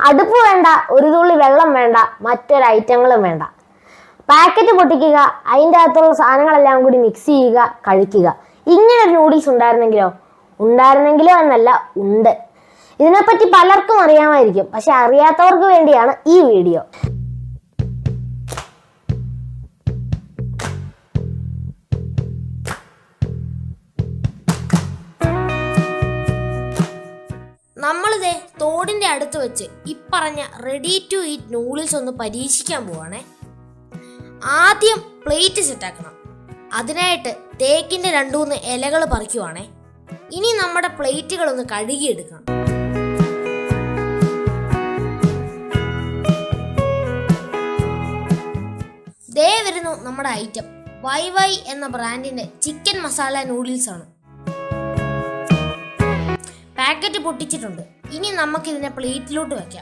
അടുപ്പ് വേണ്ട, ഒരു തുള്ളി വെള്ളം വേണ്ട, മറ്റൊരു ഐറ്റങ്ങളും വേണ്ട. പാക്കറ്റ് പൊട്ടിക്കുക, അതിൻ്റെ അകത്തുള്ള സാധനങ്ങളെല്ലാം കൂടി മിക്സ് ചെയ്യുക, കഴിക്കുക. ഇങ്ങനൊരു നൂഡിൽസ് ഉണ്ടായിരുന്നെങ്കിലോ എന്നല്ല, ഉണ്ട്. ഇതിനെപ്പറ്റി പലർക്കും അറിയാമായിരിക്കും, പക്ഷെ അറിയാത്തവർക്ക് വേണ്ടിയാണ് ഈ വീഡിയോ. നമ്മളിതേ തോടിൻ്റെ അടുത്ത് വെച്ച് ഇപ്പറഞ്ഞ റെഡി ടു ഈറ്റ് നൂഡിൽസ് ഒന്ന് പരീക്ഷിക്കാൻ പോവാണേ. ആദ്യം പ്ലേറ്റ് സെറ്റാക്കണം. അതിനായിട്ട് തേക്കിൻ്റെ 2-3 ഇലകൾ പറിക്കുവാണേ. ഇനി നമ്മുടെ പ്ലേറ്റുകളൊന്ന് കഴുകിയെടുക്കണം. ദേ വരുന്നു നമ്മുടെ ഐറ്റം. വൈ എന്ന ബ്രാൻഡിന്റെ ചിക്കൻ മസാല നൂഡിൽസ് ആണ്. പാക്കറ്റ് പൊട്ടിച്ചിട്ടുണ്ട്. ഇനി നമുക്കിതിനെ പ്ലേറ്റിലോട്ട് വെക്കാം.